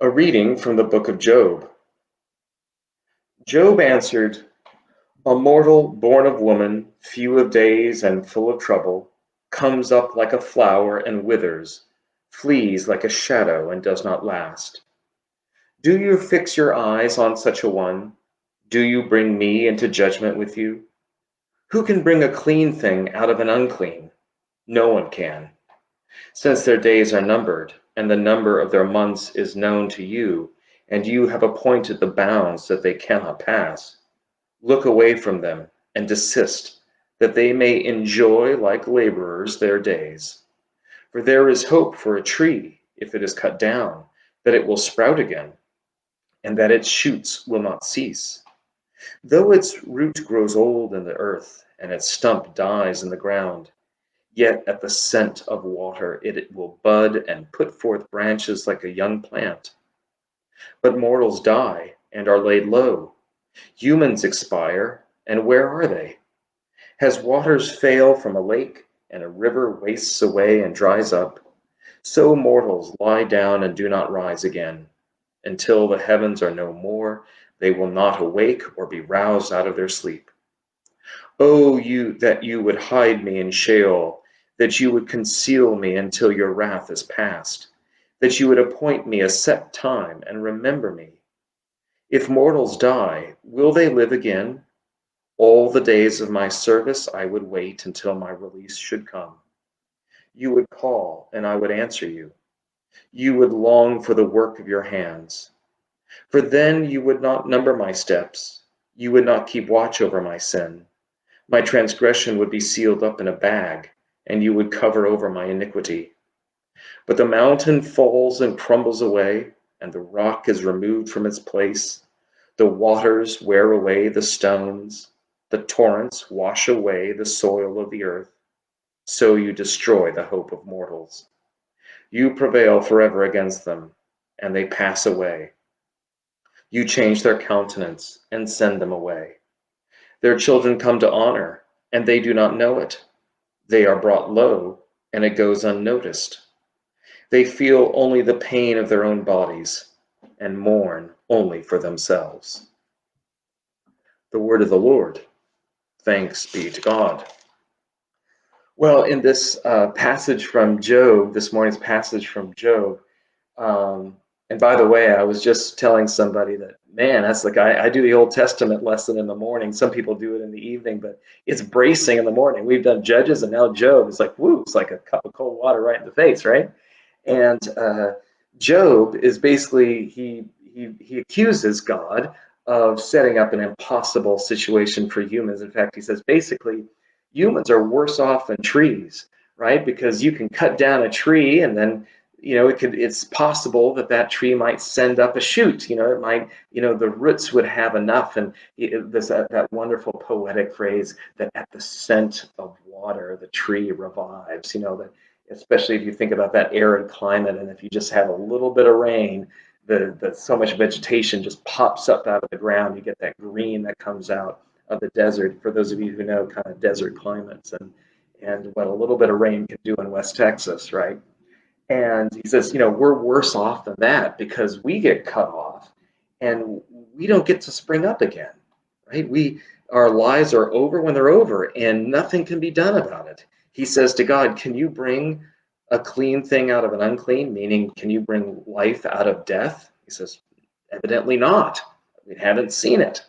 A reading from the book of Job. Job answered, "A mortal born of woman, few of days and full of trouble, comes up like a flower and withers, flees like a shadow and does not last. Do you fix your eyes on such a one? Do you bring me into judgment with you? Who can bring a clean thing out of an unclean? No one can. Since their days are numbered, and the number of their months is known to you, and you have appointed the bounds that they cannot pass. Look away from them and desist, that they may enjoy like laborers their days. For there is hope for a tree, if it is cut down, that it will sprout again, and that its shoots will not cease. Though its root grows old in the earth, and its stump dies in the ground, yet at the scent of water it will bud and put forth branches like a young plant. But mortals die and are laid low. Humans expire, and where are they? As waters fail from a lake, and a river wastes away and dries up, so mortals lie down and do not rise again. Until the heavens are no more, they will not awake or be roused out of their sleep. O you that you would hide me in Sheol, that you would conceal me until your wrath is past, that you would appoint me a set time and remember me. If mortals die, will they live again? All the days of my service I would wait until my release should come. You would call, and I would answer you. You would long for the work of your hands. For then you would not number my steps. You would not keep watch over my sin. My transgression would be sealed up in a bag, and you would cover over my iniquity. But the mountain falls and crumbles away, and the rock is removed from its place. The waters wear away the stones. The torrents wash away the soil of the earth. So you destroy the hope of mortals. You prevail forever against them, and they pass away. You change their countenance and send them away. Their children come to honor, and they do not know it. They are brought low, and it goes unnoticed. They feel only the pain of their own bodies, and mourn only for themselves. The word of the Lord. Thanks be to God. Well, in this passage from Job, this morning's passage from Job, and by the way, I was just telling somebody that, man, that's like I do the Old Testament lesson in the morning. Some people do it in the evening, but it's bracing in the morning. We've done Judges and now Job. It's like, woo, it's like a cup of cold water right in the face, right? And Job is basically, he accuses God of setting up an impossible situation for humans. In fact, he says basically, humans are worse off than trees, right? Because you can cut down a tree and then it's possible that that tree might send up a shoot. It might, the roots would have enough. And that wonderful poetic phrase that at the scent of water the tree revives. That, especially if you think about that arid climate, and if you just have a little bit of rain, the so much vegetation just pops up out of the ground. You get that green that comes out of the desert. For those of you who know kind of desert climates and what a little bit of rain can do in West Texas, right? And he says, we're worse off than that because we get cut off and we don't get to spring up again, right? Our lives are over when they're over and nothing can be done about it. He says to God, can you bring a clean thing out of an unclean? Meaning, can you bring life out of death? He says, evidently not. We haven't seen it.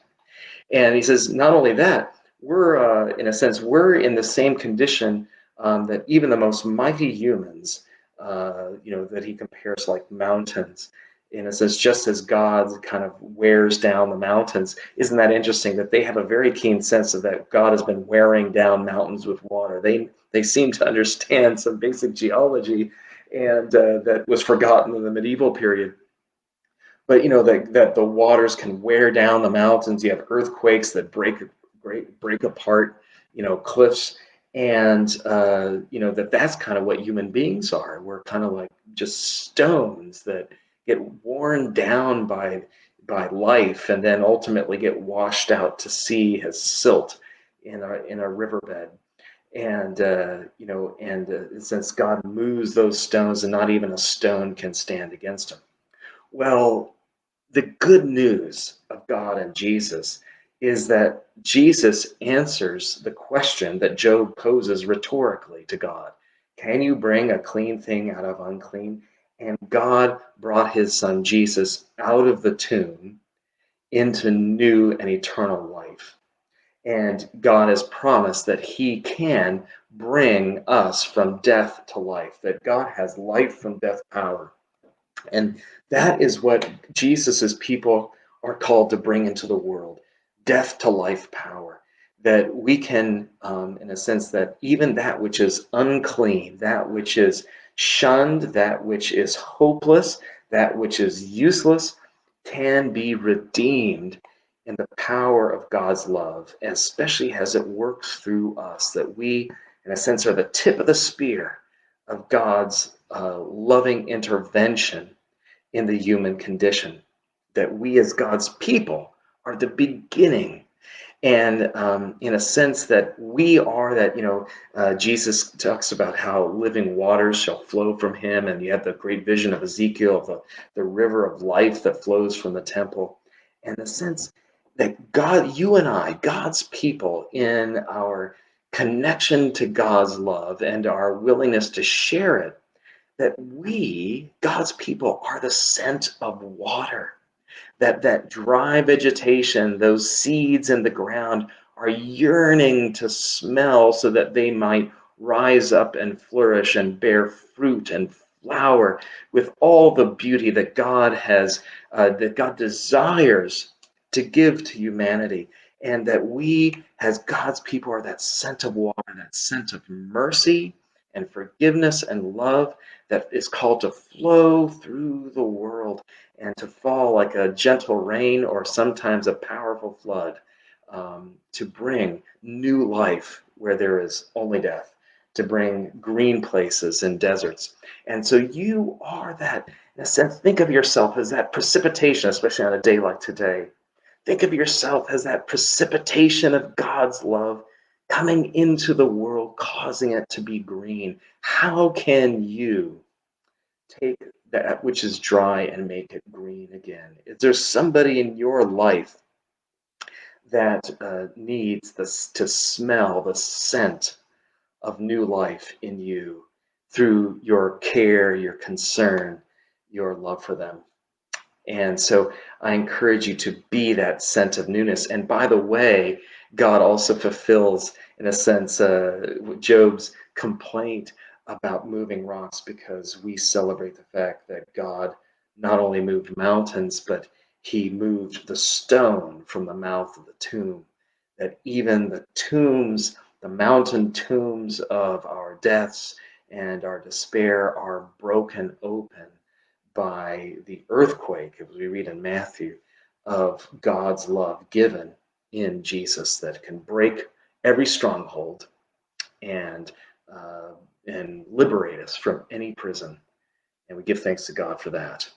And he says, not only that, we're, in a sense, we're in the same condition that even the most mighty humans, that he compares like mountains. In a sense, just as God kind of wears down the mountains. Isn't that interesting that they have a very keen sense of that God has been wearing down mountains with water? They seem to understand some basic geology and that was forgotten in the medieval period. But that the waters can wear down the mountains. You have earthquakes that break apart, cliffs, and that's kind of what human beings are. We're kind of like just stones that get worn down by life, and then ultimately get washed out to sea as silt in a riverbed. And since God moves those stones, and not even a stone can stand against him. Well, the good news of God and Jesus is that Jesus answers the question that Job poses rhetorically to God. Can you bring a clean thing out of unclean? And God brought his son Jesus out of the tomb into new and eternal life. And God has promised that he can bring us from death to life, that God has life from death power. And that is what Jesus's people are called to bring into the world, death to life power. That we can, in a sense, that even that which is unclean, that which is shunned, that which is hopeless, that which is useless, can be redeemed in the power of God's love, especially as it works through us, that we, in a sense, are the tip of the spear of God's loving intervention in the human condition. That we, as God's people, are the beginning. And in a sense, that we are that, Jesus talks about how living waters shall flow from him. And you have the great vision of Ezekiel of the river of life that flows from the temple. And the sense that God, you and I, God's people, in our connection to God's love and our willingness to share it, that we, God's people, are the scent of water. That dry vegetation, those seeds in the ground, are yearning to smell so that they might rise up and flourish and bear fruit and flower with all the beauty that that God desires to give to humanity. And that we, as God's people, are that scent of water, that scent of mercy and forgiveness and love that is called to flow through the world and to fall like a gentle rain or sometimes a powerful flood, to bring new life where there is only death, to bring green places in deserts. And so you are that, in a sense, think of yourself as that precipitation, especially on a day like today. Think of yourself as that precipitation of God's love coming into the world, causing it to be green. How can you take that which is dry and make it green again? Is there somebody in your life that needs to smell the scent of new life in you through your care, your concern, your love for them? And so I encourage you to be that scent of newness. And by the way, God also fulfills, in a sense, Job's complaint about moving rocks, because we celebrate the fact that God not only moved mountains, but he moved the stone from the mouth of the tomb. That even the tombs, the mountain tombs of our deaths and our despair, are broken open by the earthquake, as we read in Matthew, of God's love given in Jesus that can break every stronghold and uh, and liberate us from any prison. And we give thanks to God for that.